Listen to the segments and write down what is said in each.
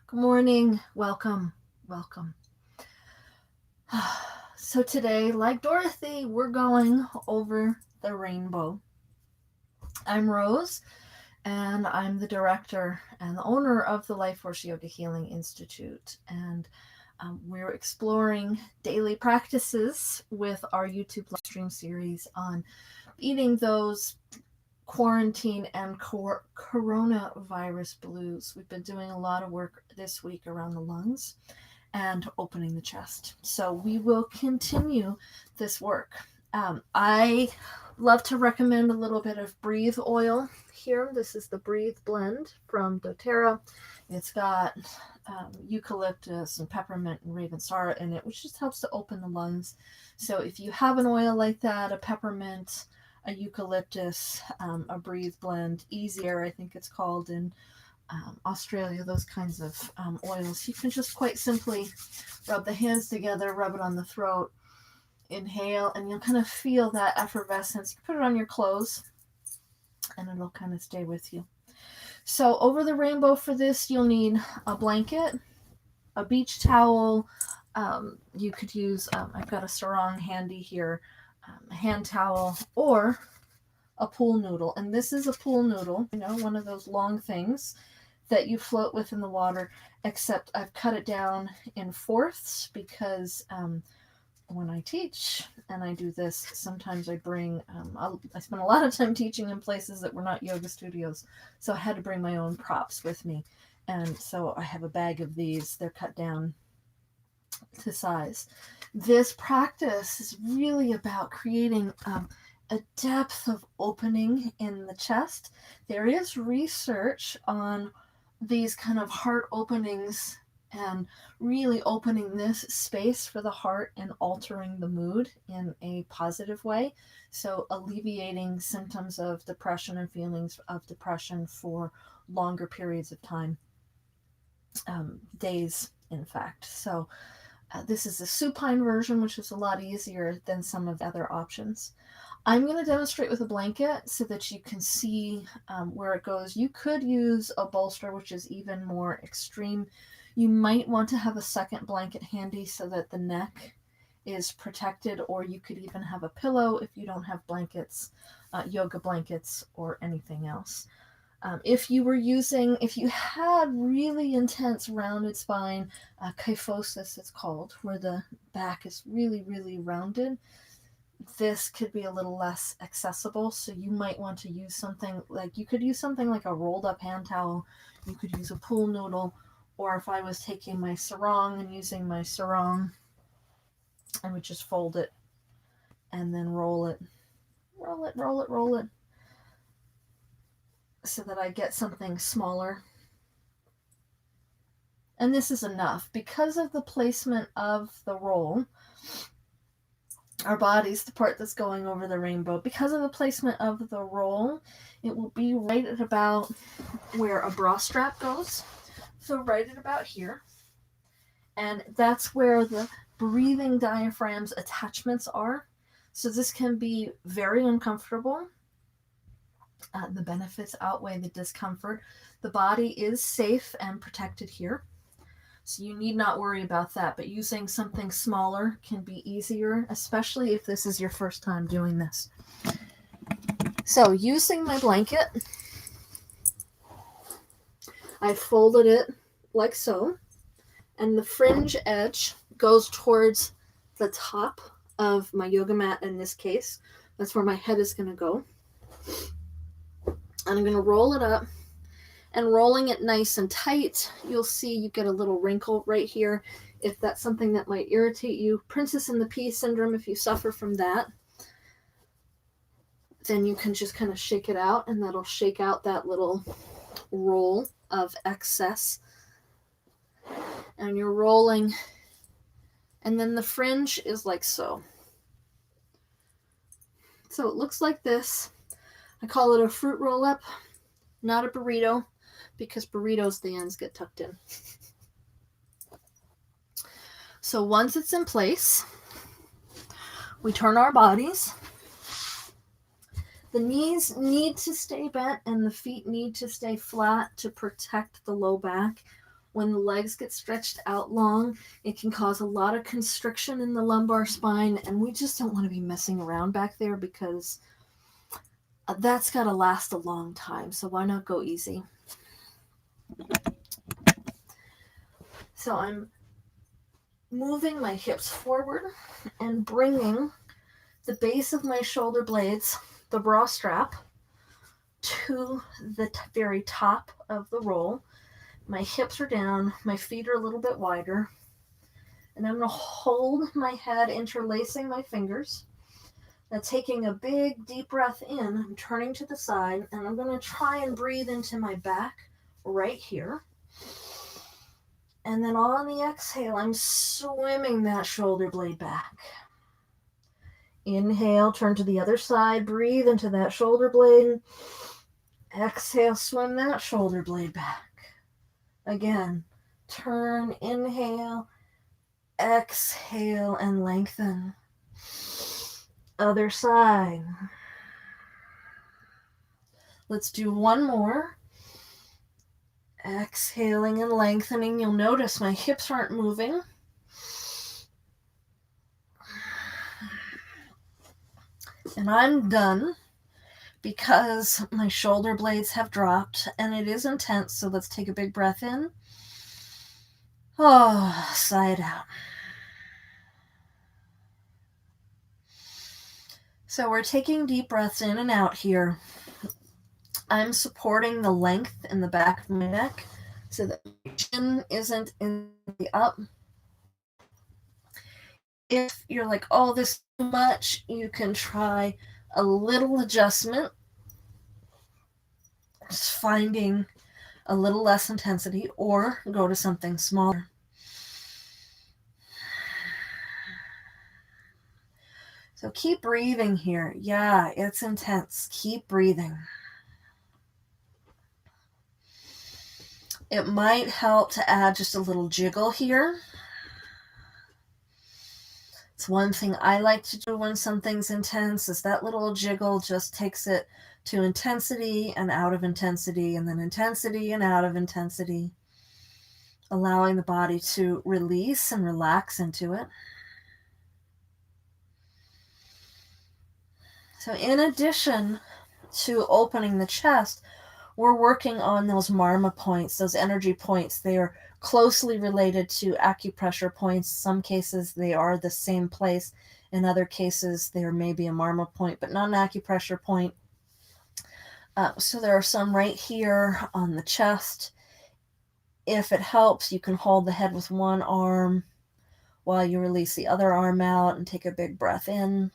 Good morning. Welcome. Welcome. So today, like Dorothy, we're going over the rainbow. I'm Rose, and I'm the director and the owner of the LifeForce Yoga Healing Institute. And we're exploring daily practices with our YouTube live stream series on beating those quarantine and coronavirus blues. We've been doing a lot of work this week around the lungs and opening the chest. So we will continue this work. I love to recommend a little bit of breathe oil here. This is the breathe blend from doTERRA. It's got eucalyptus and peppermint and ravensara in it, which just helps to open the lungs. So if you have an oil like that, a peppermint, a eucalyptus, a breathe blend, easier, I think it's called in Australia, those kinds of oils. You can just quite simply rub the hands together, rub it on the throat, inhale, and you'll kind of feel that effervescence. You put it on your clothes, and it'll kind of stay with you. So over the rainbow for this, you'll need a blanket, a beach towel. You could use, I've got a sarong handy here, a hand towel, or a pool noodle. And this is a pool noodle, one of those long things that you float with in the water, except I've cut it down in fourths because when I teach and I do this, sometimes I bring, I spend a lot of time teaching in places that were not yoga studios, so I had to bring my own props with me. And so I have a bag of these. They're cut down to size. This practice is really about creating a depth of opening in the chest. There is research on these kind of heart openings and really opening this space for the heart and altering the mood in a positive way. So alleviating symptoms of depression and feelings of depression for longer periods of time, days, in fact. So this is the supine version, which is a lot easier than some of the other options. I'm going to demonstrate with a blanket so that you can see where it goes. You could use a bolster, which is even more extreme. You might want to have a second blanket handy so that the neck is protected, or you could even have a pillow if you don't have blankets, yoga blankets, or anything else. If you had really intense rounded spine, kyphosis it's called, where the back is really, really rounded, this could be a little less accessible. So you might want to use something like, you could use something like a rolled up hand towel, you could use a pool noodle, or if I was taking my sarong and using my sarong, I would just fold it and then roll it, so that I get something smaller. And this is enough. Because of the placement of the roll, our body's the part that's going over the rainbow. Because of the placement of the roll, it will be right at about where a bra strap goes. So right at about here. And that's where the breathing diaphragm's attachments are. So this can be very uncomfortable. The benefits outweigh the discomfort. The body is safe and protected here, so you need not worry about that. But using something smaller can be easier, especially if this is your first time doing this. So using my blanket, I folded it like so, and the fringe edge goes towards the top of my yoga mat in this case. That's where my head is going to go. And I'm going to roll it up, and rolling it nice and tight, you'll see you get a little wrinkle right here. If that's something that might irritate you, Princess and the Pea syndrome, if you suffer from that, then you can just kind of shake it out, and that'll shake out that little roll of excess. And you're rolling, and then the fringe is like so. So it looks like this. I call it a fruit roll-up, not a burrito, because burritos, the ends get tucked in. So once it's in place, we turn our bodies. The knees need to stay bent and the feet need to stay flat to protect the low back. When the legs get stretched out long, it can cause a lot of constriction in the lumbar spine, and we just don't want to be messing around back there because that's got to last a long time. So why not go easy? So I'm moving my hips forward and bringing the base of my shoulder blades, the bra strap, to the very top of the roll. My hips are down, my feet are a little bit wider, and I'm going to hold my head, interlacing my fingers. Now taking a big deep breath in, I'm turning to the side, and I'm going to try and breathe into my back right here. And then on the exhale, I'm swimming that shoulder blade back. Inhale, turn to the other side, breathe into that shoulder blade. Exhale, swim that shoulder blade back. Again, turn, inhale, exhale, and lengthen. Other side. Let's do one more. Exhaling and lengthening. You'll notice my hips aren't moving. And I'm done because my shoulder blades have dropped and it is intense. So let's take a big breath in. Oh, sigh it out. So we're taking deep breaths in and out here. I'm supporting the length in the back of my neck so that my chin isn't in the up. If you're like, oh, this is too much, you can try a little adjustment, just finding a little less intensity, or go to something smaller. So keep breathing here. Yeah, it's intense. Keep breathing. It might help to add just a little jiggle here. It's one thing I like to do when something's intense is that little jiggle just takes it to intensity and out of intensity, and then intensity and out of intensity, allowing the body to release and relax into it. So in addition to opening the chest, we're working on those marma points, those energy points. They are closely related to acupressure points. Some cases they are the same place. In other cases, there may be a marma point, but not an acupressure point. So there are some right here on the chest. If it helps, you can hold the head with one arm while you release the other arm out and take a big breath in.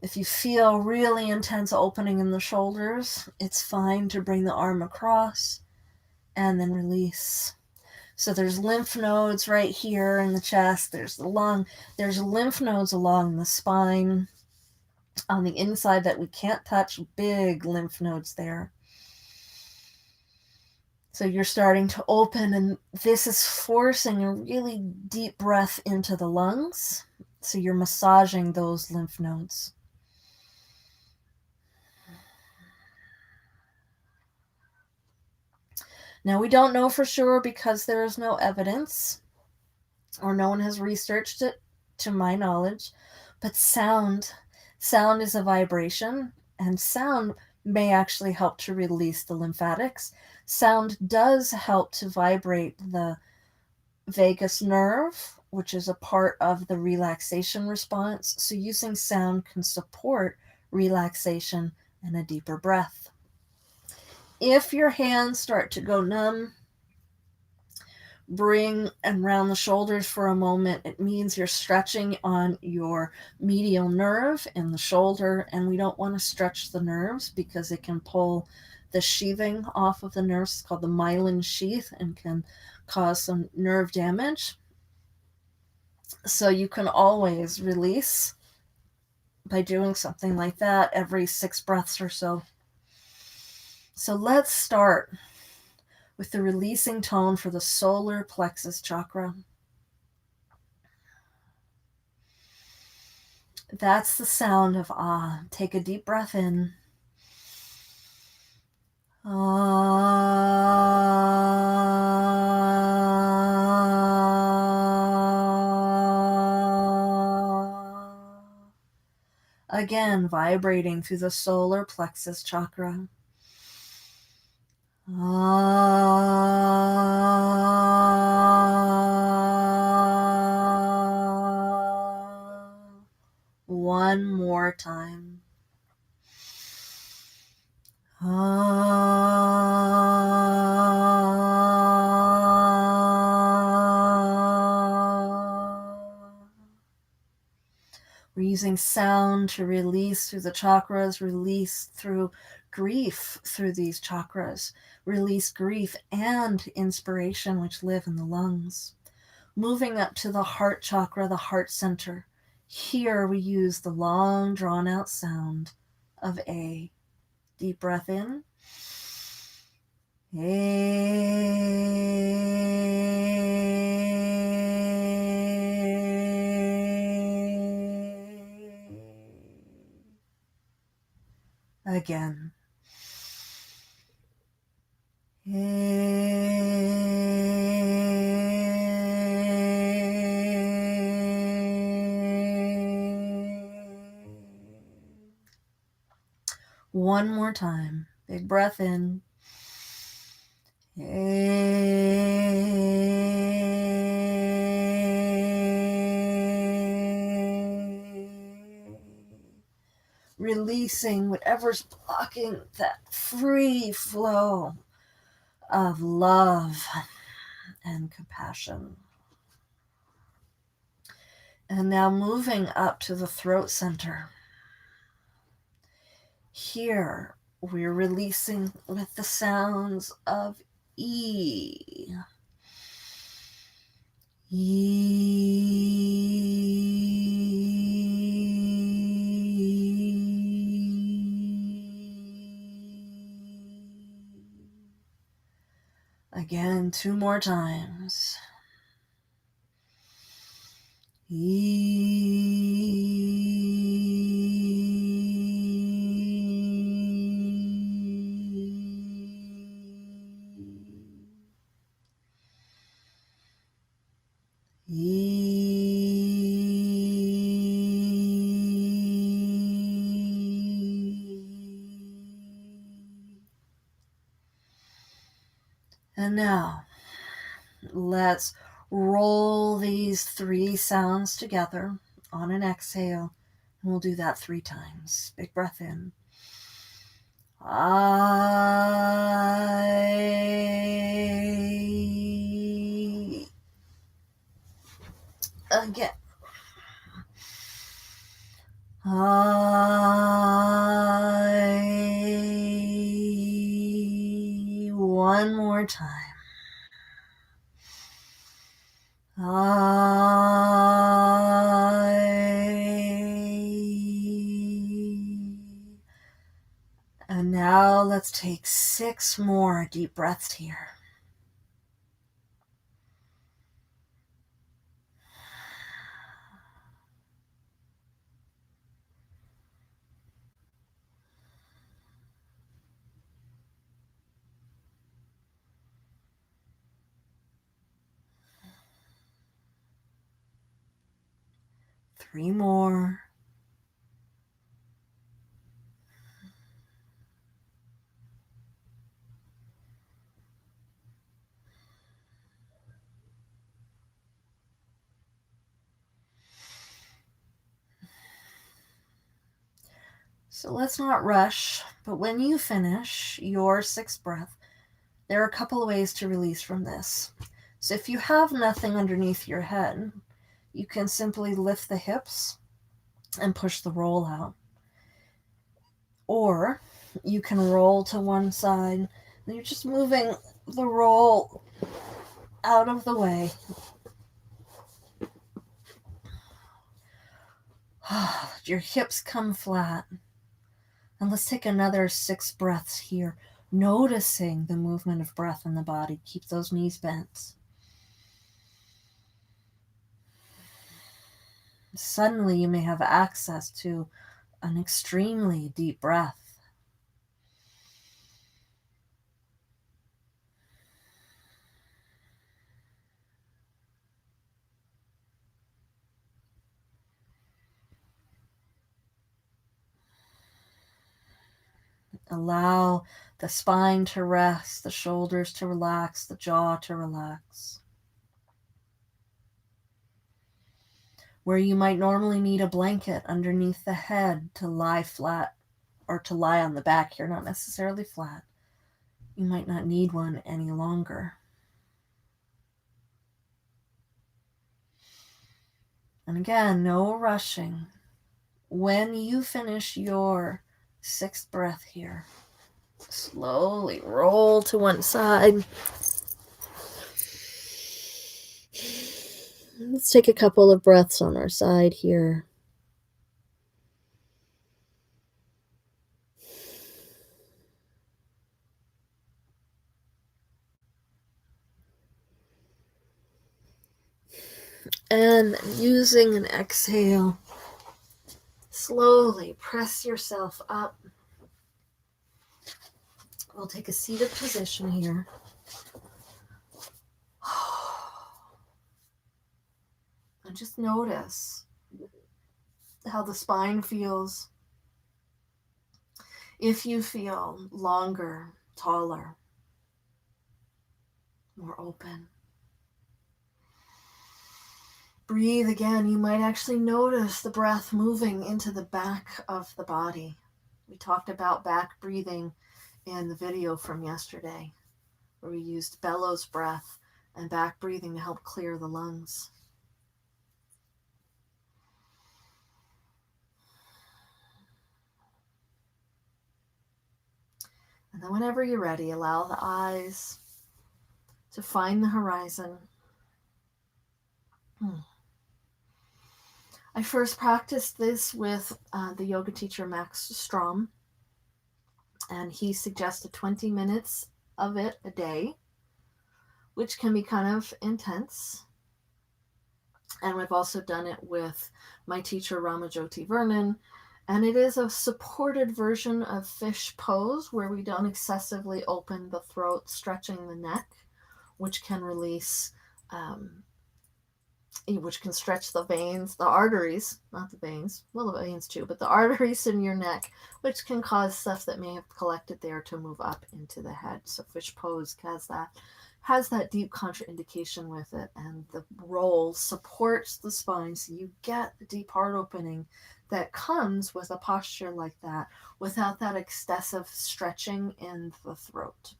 If you feel really intense opening in the shoulders, it's fine to bring the arm across and then release. So there's lymph nodes right here in the chest. There's the lung. There's lymph nodes along the spine on the inside that we can't touch. Big lymph nodes there. So you're starting to open, and this is forcing a really deep breath into the lungs. So you're massaging those lymph nodes. Now, we don't know for sure because there is no evidence or no one has researched it to my knowledge, but sound is a vibration, and sound may actually help to release the lymphatics. Sound does help to vibrate the vagus nerve, which is a part of the relaxation response. So using sound can support relaxation and a deeper breath. If your hands start to go numb, bring around the shoulders for a moment. It means you're stretching on your medial nerve in the shoulder, and we don't want to stretch the nerves because it can pull the sheathing off of the nerves. It's called the myelin sheath and can cause some nerve damage. So you can always release by doing something like that every 6 breaths or so. So let's start with the releasing tone for the solar plexus chakra. That's the sound of ah. Take a deep breath in. Ah. Again, vibrating through the solar plexus chakra. One more time. We're using sound to release through the chakras, release through grief through these chakras, release grief and inspiration, which live in the lungs. Moving up to the heart chakra, the heart center. Here we use the long drawn out sound of A. Deep breath in. Again. One more time. Big breath in. Releasing whatever's blocking that free flow of love and compassion. And now moving up to the throat center. Here we're releasing with the sounds of E. Again, 2 more times. And now, let's roll these 3 sounds together on an exhale, and we'll do that 3 times. Big breath in. I. Again. I. One more time. And now let's take 6 more deep breaths here. Three more. So let's not rush, but when you finish your 6th breath, there are a couple of ways to release from this. So if you have nothing underneath your head, you can simply lift the hips and push the roll out. Or you can roll to one side, and you're just moving the roll out of the way. Your hips come flat. And let's take another 6 breaths here, noticing the movement of breath in the body. Keep those knees bent. Suddenly you may have access to an extremely deep breath. Allow the spine to rest, the shoulders to relax, the jaw to relax. Where you might normally need a blanket underneath the head to lie flat or to lie on the back here, not necessarily flat, you might not need one any longer. And again, no rushing. When you finish your 6th breath here, slowly roll to one side. Let's take a couple of breaths on our side here. And using an exhale, slowly press yourself up. We'll take a seated position here. And just notice how the spine feels. If you feel longer, taller, more open. Breathe again. You might actually notice the breath moving into the back of the body. We talked about back breathing in the video from yesterday, where we used bellows breath and back breathing to help clear the lungs. And then whenever you're ready, allow the eyes to find the horizon. I first practiced this with the yoga teacher Max Strom, and he suggested 20 minutes of it a day, which can be kind of intense. And we've also done it with my teacher Ramajoti Vernon, and it is a supported version of fish pose where we don't excessively open the throat, stretching the neck, which can release which can stretch the veins, the arteries, not the veins, well, the veins too, but the arteries in your neck, which can cause stuff that may have collected there to move up into the head. So fish pose has that deep contraindication with it, and the roll supports the spine, so you get the deep heart opening that comes with a posture like that without that excessive stretching in the throat.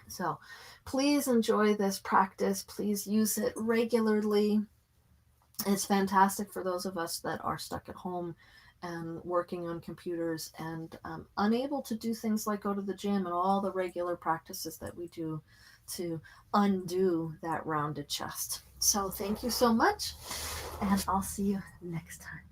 So please enjoy this practice. Please use it regularly. It's fantastic for those of us that are stuck at home and working on computers and unable to do things like go to the gym and all the regular practices that we do to undo that rounded chest. So thank you so much, and I'll see you next time.